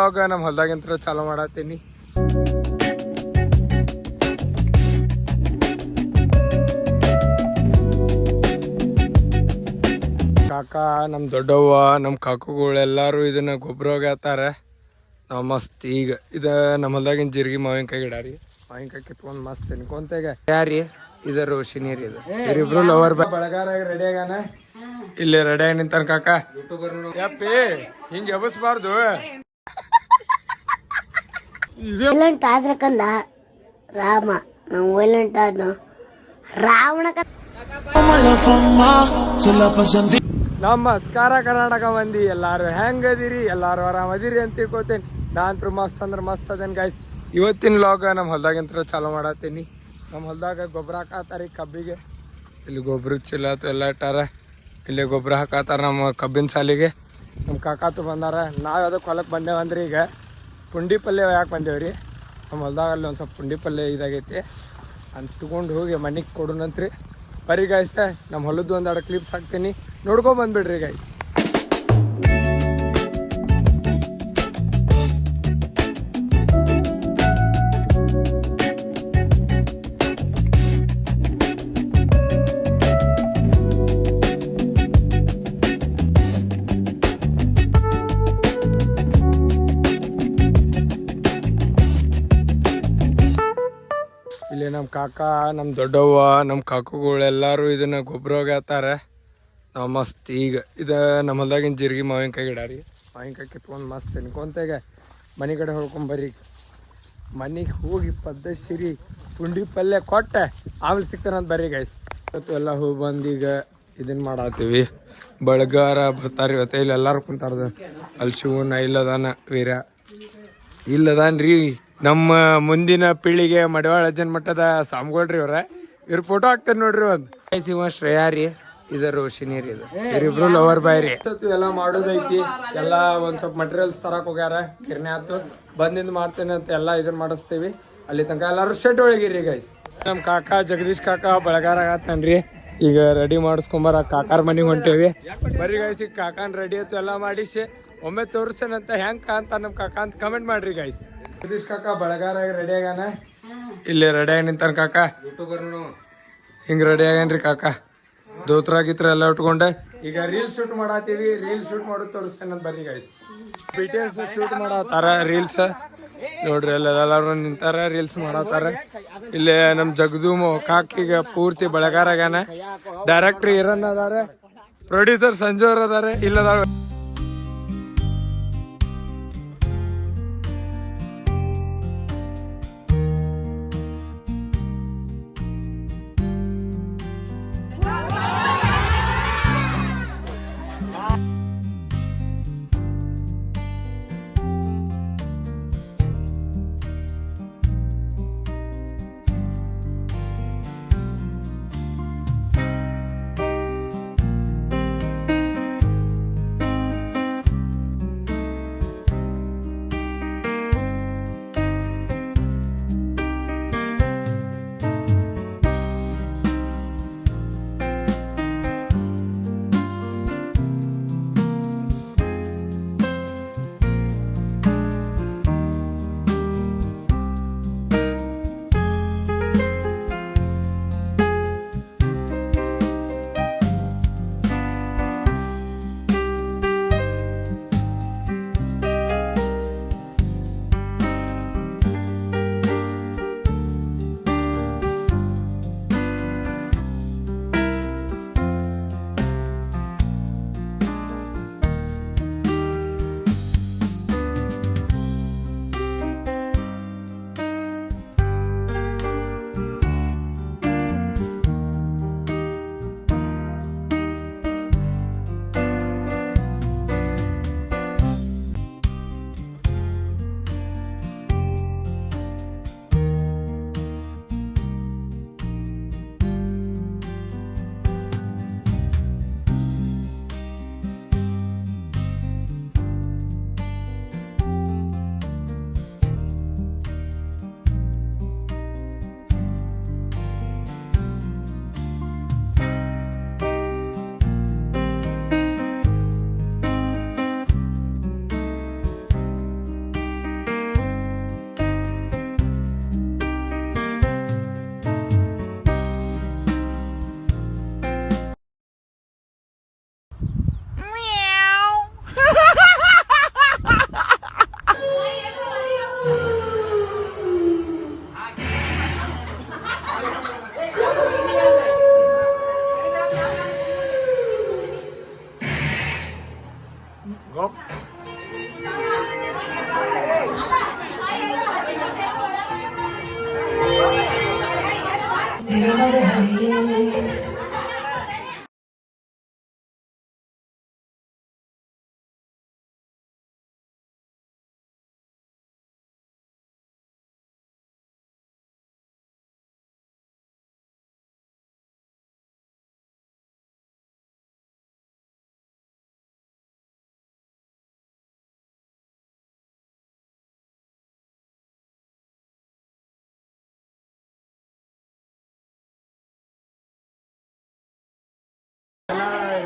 ಇವಾಗ ನಮ್ಮ ಹೊಲ್ದಾಗಿಂತ ಚಾಲೂ ಮಾಡತ್ತೀನಿ. ಕಾಕ, ನಮ್ಮ ದೊಡ್ಡವ್ವ, ನಮ್ಮ ಕಾಕುಗಳು ಎಲ್ಲರೂ ಇದನ್ನ ಗೊಬ್ಬರ ಹೋಗ್ಯಾತಾರೆ. ನಾವು ಮಸ್ತ್ ಈಗ ನಮ್ಮ ಹೊಲ್ದಾಗಿನ ಜೀರಿಗೆ ಮಾವಿನಕಾಯಿ ಗಿಡ ರೀ. ಮಾವಿನಕಾಯಿ ಕಿತ್ಕೊಂಡು ಮಸ್ತ್ ತಿನ್ಕೊಂತ ಈಗ ಯಾರಿ ಇದು ರೋಶಿನಿ ರೀ. ಇದು ಇವರಿಬ್ರು ಲವರ್ ಬಳಗಾರ ರೆಡಿ ಆಗ್ಯಾನ. ಇಲ್ಲಿ ರೆಡಿ ಆಗಿ ನಿಂತಾನ ಕಾಕ. ಯಪ್ಪಿ ಹಿಂಗೆ ಎಬಸ್ಬಾರ್ದು. ವೈಲೆಂಟ್ ಆದ್ರಕಲ್ಲ ರಾಮ ನಾವು ವೈಲೆಂಟ್ ಆದ ರಾವಣ. ನಮಸ್ಕಾರ ಕರ್ನಾಟಕ ಮಂದಿ, ಎಲ್ಲಾರು ಹೆಂಗದಿರಿ? ಎಲ್ಲಾರು ಆರಾಮದಿರಿ ಅಂತ ತಿಳ್ಕೊತೇನೆ. ನಾನಂತೂ ಮಸ್ತ್ ಅಂದ್ರೆ ಮಸ್ತ್ ಅದೇನು ಗೈಸ್. ಇವತ್ತಿನ ವ್ಲಾಗ್ ನಮ್ಮ ಹೊಲ್ದಾಗಿಂತ ಚಾಲೂ ಮಾಡತ್ತೀನಿ. ನಮ್ಮ ಹೊಲ್ದಾಗ ಗೊಬ್ಬರ ಹಾಕತ್ತಾರ ಈ ಕಬ್ಬಿಗೆ. ಇಲ್ಲಿ ಗೊಬ್ಬರ ಚೀಲ ಆತು ಎಲ್ಲ ಇಟ್ಟಾರ. ಇಲ್ಲಿ ಗೊಬ್ಬರ ಹಾಕತ್ತಾರ ನಮ್ಮ ಕಬ್ಬಿನ ಸಾಲಿಗೆ. ನಮ್ಮ ಕಾಕಾತು ಬಂದಾರ. ನಾವು ಅದಕ್ಕೆ ಹೊಲಕ್ಕೆ ಬಂದೇವಂದ್ರೆ ಈಗ ಪುಂಡಿ ಪಲ್ಯ ಯಾಕೆ ಬಂದೇವ್ರಿ. ನಮ್ಮ ಹೊಲ್ದಾಗ ಅಲ್ಲಿ ಒಂದು ಸ್ವಲ್ಪ ಪುಂಡಿ ಪಲ್ಯ ಇದಾಗೈತಿ ಅಂತ ತಗೊಂಡು ಹೋಗಿ ಮನೆಗೆ ಕೊಡೋಣಂತ್ರಿ. ಬರೀ ಗಾಯ್ಸ ನಮ್ಮ ಹೊಲದ್ದು ಒಂದೆರಡು ಕ್ಲಿಪ್ಸ್ ಹಾಕ್ತೀನಿ, ನೋಡ್ಕೊಂಬಂದ್ಬಿಡ್ರಿ ಗಾಯ್ಸ್. ಇಲ್ಲಿ ನಮ್ಮ ಕಾಕ, ನಮ್ಮ ದೊಡ್ಡವ್ವ, ನಮ್ಮ ಕಾಕುಗಳು ಎಲ್ಲರೂ ಇದನ್ನ ಗೊಬ್ಬರ ಹೋಗ್ಯಾತಾರೆ. ನಾವು ಮಸ್ತ್ ಈಗ ನಮ್ಮ ಹೊಲ್ದಾಗಿನ ಜೀರಿಗೆ ಮಾವಿನಕಾಯಿ ಗಿಡ ರೀ. ಮಾವಿನಕಾಯಿ ಕಿತ್ಕೊಂಡು ಮಸ್ತ್ ತಿನ್ಕೊಂತ ಈಗ ಮನೆ ಕಡೆ ಹೊಡ್ಕೊಂಬರ್ರಿ. ಮನೆಗೆ ಹೋಗಿ ಪದ್ಧತಿ ಪುಂಡಿ ಪಲ್ಯ ಕೊಟ್ಟೆ ಆಮೇಲೆ ಸಿಗ್ತಾನಂತ ಬರ್ರಿ ಗೈಸ್. ಇವತ್ತು ಎಲ್ಲ ಹೋಗಿ ಬಂದು ಈಗ ಇದನ್ನು ಮಾಡತ್ತೀವಿ. ಬಳಗಾರ ಬರ್ತಾರೆ ಇವತ್ತು. ಇಲ್ಲಿ ಎಲ್ಲರೂ ಕುಂತಾರ್ದ. ಅಲ್ಲಿ ಶಿವನ ಇಲ್ಲದಾನ, ವೀರ ಇಲ್ಲದಾನ್ರಿ. ನಮ್ಮ ಮುಂದಿನ ಪೀಳಿಗೆ ಮಡಿವಾಳ ಅಜ್ಜನ ಮಟ್ಟದ ಸ್ವಾಮಿಗಳ್ರಿ ಇವ್ರ ಫೋಟೋ ಹಾಕ್ತಾರೆ ನೋಡ್ರಿ. ಒಂದು ಶಿವ ಶ್ರೇಯಾ ರೀ, ಇದು ರೋಶಿನಿ ರೀ. ಇದು ಇವರಿಬ್ರು ಲವರ್ ಬಾಯ್ ರೀ. ಎಲ್ಲ ಮಾಡೋದೈತಿ. ಎಲ್ಲ ಒಂದ್ ಸ್ವಲ್ಪ ಮಟೀರಿಯಲ್ಸ್ ತರಕ್ ಹೋಗ್ಯಾರ. ಕಿರಣೆ ಆಯ್ತು ಬಂದಿಂದ ಮಾಡ್ತೇನೆ ಅಂತ ಎಲ್ಲ ಇದನ್ನ ಮಾಡಿಸ್ತೀವಿ. ಅಲ್ಲಿ ತನಕ ಎಲ್ಲಾರು ಶೆಡ್ ಒಳಗಿರಿ ಗೈಸ್. ನಮ್ಮ ಕಾಕ ಜಗದೀಶ್ ಕಾಕ ಬಳಗಾರ ಆಗತ್ತಾನ್ರಿ. ಈಗ ರೆಡಿ ಮಾಡಿಸ್ಕೊಂಬಾರ ಕಾಕಾರ ಮನೆಗೆ ಹೊಂಟೇವಿ. ಬರೀ ಗೈಸ್ ಈಗ ಕಾಕನ್ ರೆಡಿ ಆಯ್ತು ಎಲ್ಲ ಮಾಡಿಸಿ ಒಮ್ಮೆ ತೋರಿಸ್ತೇನಂತ ಹೆಂಗ್ ಕಾಂತ ನಮ್ಮ ಕಾಕ ಅಂತ ಕಮೆಂಟ್ ಮಾಡ್ರಿ ಗೈಸ್. ಜಗದೀಶ್ ಕಾಕ ಬಳಗಾರ ರೆಡಿ ಆಗ್ಯಾನ. ಇಲ್ಲಿ ರೆಡಿ ಆಗಿ ನಿಂತಾನ ಕಾಕ. ಹಿಂಗ್ ರೆಡಿ ಆಗ್ಯಾನ್ರಿ ಕಾಕ. ದೋತ್ರ ಗೀತ್ರ ಎಲ್ಲ ಉಟ್ಕೊಂಡೆ ಈಗ ರೀಲ್ ಶೂಟ್ ಮಾಡತ್ತೀವಿ. ರೀಲ್ ಶೂಟ್ ಮಾಡೋದು ತೋರಿಸ್ತೇನೆ ಅಂತ ಬರ್ರಿ ಗೈಸ್. BTS ಶೂಟ್ ಮಾಡತ್ತಾರ ರೀಲ್ಸ್ ನೋಡ್ರಿ. ಎಲ್ಲರೂ ನಿಂತಾರ ರೀಲ್ಸ್ ಮಾಡತ್ತಾರ. ಇಲ್ಲಿ ನಮ್ ಜಗದು ಕಾಕಿಗೆ ಪೂರ್ತಿ ಬಳಗಾರ ಆಗ್ಯಾನ. ಡೈರೆಕ್ಟರ್ ಹಿರನ್ ಅದಾರ, ಪ್ರೊಡ್ಯೂಸರ್ ಸಂಜು ಅವ್ರ ಅದಾರ. ಇಲ್ಲದಾರ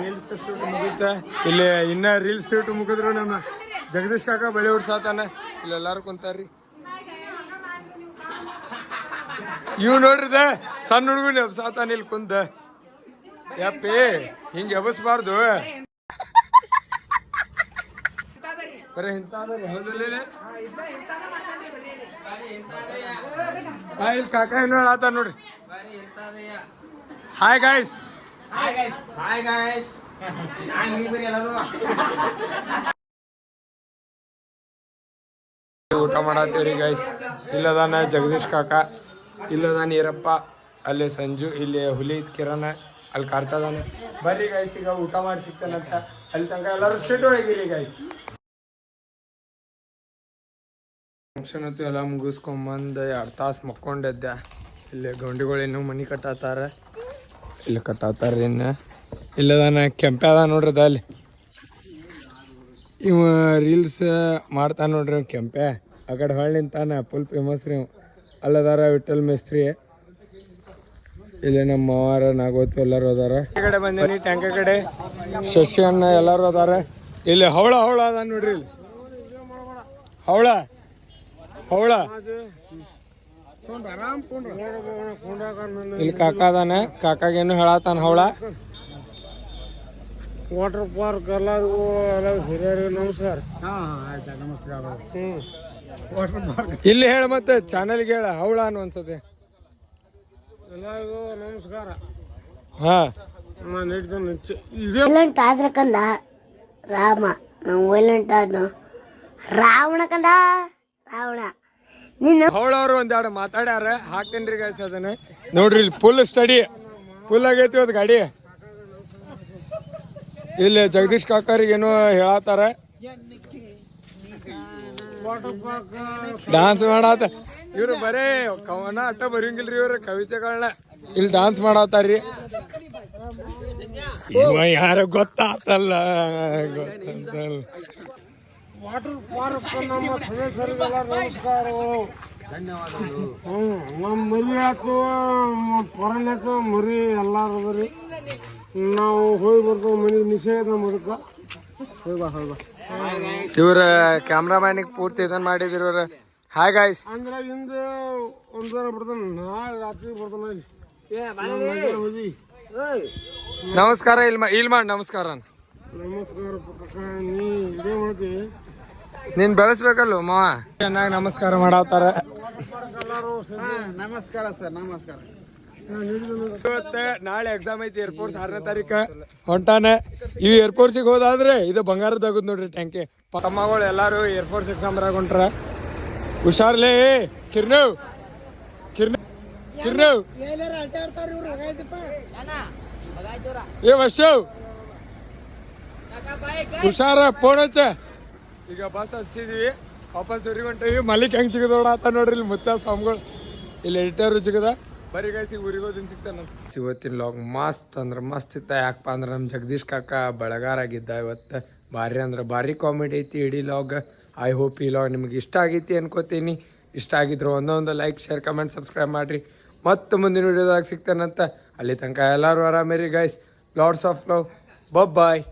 ರೀಲ್ಸ್ ಶೂಟ್ ಮುಗಿತ ಇಲ್ಲಿ ಇನ್ನ ರೀಲ್ಸ್ ಶೂಟ್ ಮುಗಿದ್ರು ನಮ್ಮ ಜಗದೀಶ್ ಕಾಕ ಬಳಿ ಉಡ್ಸಾತಾನ ಇಲ್ಲೆಲ್ಲಾರು ಕುಂತಾರ್ರಿ. ಇವ್ ನೋಡ್ರಿದ ಸಣ್ಣ ಹುಡುಗನ ಎಬ್ಸಾತಾನ ಇಲ್ಲಿ ಕುಂತ. ಯಪ್ಪಿ ಹಿಂಗ ಎಬಸ್ಬಾರ್ದು, ಬರೀ ಇಂಥದ್ರಿ ಹೌದಿಲ್ಲ. ಇಲ್ಲಿ ಕಾಕ ಏನು ಹೇಳಾತ ನೋಡ್ರಿ. Hi guys. ಊಟ ಮಾಡತ್ತೀವ್ರಿ ಗೈಸ್. ಇಲ್ಲದಾನ ಜಗದೀಶ್ ಕಾಕ, ಇಲ್ಲದ ನೀರಪ್ಪ, ಅಲ್ಲಿ ಸಂಜು, ಇಲ್ಲಿ ಹುಲಿ ಕಿರಣ್, ಅಲ್ಲಿ ಕಾರ್ತದಾನ. ಬರ್ರಿ ಗೈಸ್, ಈಗ ಊಟ ಮಾಡಿ ಸಿಗ್ತಾನಂತ. ಅಲ್ಲಿ ತನಕ ಎಲ್ಲರೂ ಸ್ಟ್ರೀಟ್ ಒಳಗಿರಿ ಗೈಸ್. ಫಂಕ್ಷನ್ ಹೊತ್ತು ಎಲ್ಲ ಮುಗಿಸ್ಕೊಂಬಂದು 2 ತಾಸು ಮಕ್ಕೊಂಡಿದ್ದೆ. ಇಲ್ಲಿ ಗೌಂಡಿಗಳು ಇನ್ನೂ ಮನೆ ಕಟ್ಟಾತಾರ, ಇಲ್ಲಿ ಕಟ್ಟಾತಾರ. ಇನ್ನು ಇಲ್ಲದಾನ ಕೆಂಪೆ ಅದ ನೋಡ್ರಿ ಅಲ್ಲಿ. ಇವ ರೀಲ್ಸ್ ಮಾಡ್ತಾನೆ ನೋಡ್ರಿ ಕೆಂಪೆ. ಆ ಕಡೆ ಹೊಳ್ಳಿ ನಿಂತಾನ, ಫುಲ್ ಫೇಮಸ್ ರೀ. ಅಲ್ಲದಾರ ವಿಠಲ್ ಮೇಸ್ತ್ರಿ, ಇಲ್ಲಿ ನಮ್ಮ ಮಾವಾರ ನಾಗೋತು ಎಲ್ಲರೂ ಅದಾರ. ಈ ಕಡೆ ಬಂದೇನಿ ಟ್ಯಾಂಕ ಕಡೆ, ಶಶಿ ಅಣ್ಣ ಎಲ್ಲರೂ ಅದಾರ. ಇಲ್ಲಿ ಹವಳ ಅದ ನೋಡ್ರಿ. ಇಲ್ಲಿ ಹವಳ ಇಲ್ಲಿ ಕಾಕ ಅದಾನ. ಕಾಕಾಗೇನು ಹೇಳತಾನ ಹವಳ. ವಾಟರ್ ಪಾರ್ಕ್ ಎಲ್ಲರಿಗೂ ಹಿರಿಯರಿಗೆ ನಮಸ್ಕಾರ. ಇಲ್ಲಿ ಹೇಳ, ಮತ್ತೆ ಚಾನಲ್ಗೆ ಹೇಳ ಹವಳ ಅನ್ನುವಂಥದ್ದೇ. ಎಲ್ಲರಿಗೂ ನಮಸ್ಕಾರ. ಹಾ, ವೈಲೆಂಟ್ ಆದ್ರ ಕಂದ ರಾಮ, ನಾವು ವೈಲೆಂಟ್ ಆದ ರಾವಣ ಕಂದ ರಾವಣ. ನೀನು ಹವಳವ್ರು ಒಂದೆರಡು ಮಾತಾಡ್ಯಾರ, ಹಾಕ್ತೇನ್ರಿ ಗೈಸ್ ಅದನ್ನ ನೋಡ್ರಿ. ಇಲ್ಲಿ ಫುಲ್ ಸ್ಟಡಿ, ಫುಲ್ ಆಗೈತಿ ಅದು ಗಾಡಿ. ಇಲ್ಲಿ ಜಗದೀಶ್ ಕಾಕರಿಗೇನು ಹೇಳತ್ತಾರ, ಡಾನ್ಸ್ ಮಾಡಾತ. ಇವ್ರು ಬರೇ ಕವನ ಅಟ್ಟ ಬರೆಯಂಗಿಲ್ರಿ, ಇವ್ರ ಕವಿತೆಗಳನ್ನ ಇಲ್ಲಿ ಡಾನ್ಸ್ ಮಾಡತ್ತಾರ್ರಿ. ಯಾರ ಗೊತ್ತಾತಲ್ಲ ವಾಟರ್ ಪಾರ್ಕ್ ನಮ್ಮ ಸದಸ್ಯರಿಗೆಲ್ಲ ನಮಸ್ಕಾರಗಳು, ಧನ್ಯವಾದಗಳು. ನಮ್ಮ ಮರಿ ಆಯ್ತು, ಪೊರಣ್ಯಾಕ ಮರಿ ಎಲ್ಲಾರು ಬರಿ. ನಾವು ಹೋಗಿ ಬರ್ತೇವೆ ಮನೆಗೆ, ನಿಷೇಧ ಮುದುಕ ಹೋಗಿ ಬಾ. ಇವ್ರ ಕ್ಯಾಮ್ರಾಮ್ಯಾನಿಗೆ ಪೂರ್ತಿ ಇದನ್ನ ಮಾಡಿದ್ರು ಇವ್ರ. Hi guys. ಅಂದ್ರೆ ಹಿಂದ ಒಂದ್ಸಲ ಬರ್ತಾನೆ, ನಾಳೆ ರಾತ್ರಿ ಬರ್ತಾನೆ. ನಮಸ್ಕಾರ. ಇಲ್ಲಿ ಮಾಡಿ ನಮಸ್ಕಾರ. ನಮಸ್ಕಾರ ಪಕ್ಕ, ನೀ ಇದೇ ಮಾಡ್ತೀವಿ. ನೀನ್ ಬೆಳೆಸ್ಬೇಕಲ್ವ ಮಾವ. ಚೆನ್ನಾಗಿ ನಮಸ್ಕಾರ ಮಾಡತ್ತಾರ. ನಮಸ್ಕಾರ ಸರ್, ನಮಸ್ಕಾರ. ಇವತ್ತ ನಾಳೆ ಎಕ್ಸಾಮ್ ಐತಿ, ಏರ್ಪೋರ್ಟ್ 6ನೇ ತಾರೀಕು ಹೊಂಟಾನ. ಈ ಏರ್ಪೋರ್ಟ್ಸಿಗೆ ಹೋದಾದ್ರೆ ಇದು ಬಂಗಾರದಾಗುದ್ ನೋಡ್ರಿ ಟ್ಯಾಂಕಿ. ತಮ್ಮಗಳು ಎಲ್ಲಾರು ಏರ್ಫೋರ್ಸ್ ಎಕ್ಸಾಮ್ ಬರಾಗ ಹೊಂಟ್ರ. ಹುಷಾರ್ಲೇ ಕಿರ್ನವ್. ಏ ವರ್ಷವ್ ಹುಷಾರ, ಫೋನ್ ಹಚ್ಚ. ಈಗ ಬಸ್ ಹಚ್ಚಿದ್ವಿ, ವಾಪಸ್ ಊರಿಗೆ ಹೊಂಟೀವಿ. ಮಲ್ಲಿಕ್ ಹೆಂಗ್ ಸಿಗದೋಡ ಆತ ನೋಡ್ರಿ. ಇಲ್ಲಿ ಮುತ್ತ ಸ್ವಾಮಿಗಳು, ಇಲ್ಲಿ ಎಡಿಟರ್ ಸಿಗದ. ಬರೀ ಗಾಯ್ಸಿ ಊರಿಗೆ ಹೋದಿನ ಸಿಗ್ತಾನ. ಇವತ್ತಿನ ಲಾಗ್ ಮಸ್ತ್ ಅಂದ್ರೆ ಮಸ್ತ್ ಇತ್ತ. ಯಾಕಪ್ಪ ಅಂದ್ರೆ ನಮ್ಮ ಜಗದೀಶ್ ಕಾಕ ಬೆಳಗಾರ ಆಗಿದ್ದ ಇವತ್ತು. ಭಾರಿ ಅಂದ್ರೆ ಭಾರಿ ಕಾಮಿಡಿ ಐತಿ ಇಡೀ ಲಾಗ್. ಐ ಹೋಪ್ ಈ ಲಾಗ್ ನಿಮ್ಗೆ ಇಷ್ಟ ಆಗೈತಿ ಅನ್ಕೋತೀನಿ. ಇಷ್ಟ ಆಗಿದ್ರು ಒಂದೊಂದು ಲೈಕ್, ಶೇರ್, ಕಮೆಂಟ್, ಸಬ್ಸ್ಕ್ರೈಬ್ ಮಾಡಿರಿ. ಮತ್ತು ಮುಂದಿನ ವಿಡಿಯೋದಾಗ ಸಿಗ್ತಾನಂತ. ಅಲ್ಲಿ ತನಕ ಎಲ್ಲರೂ ಆರಾಮಿರಿ guys. Lots of love. Bye.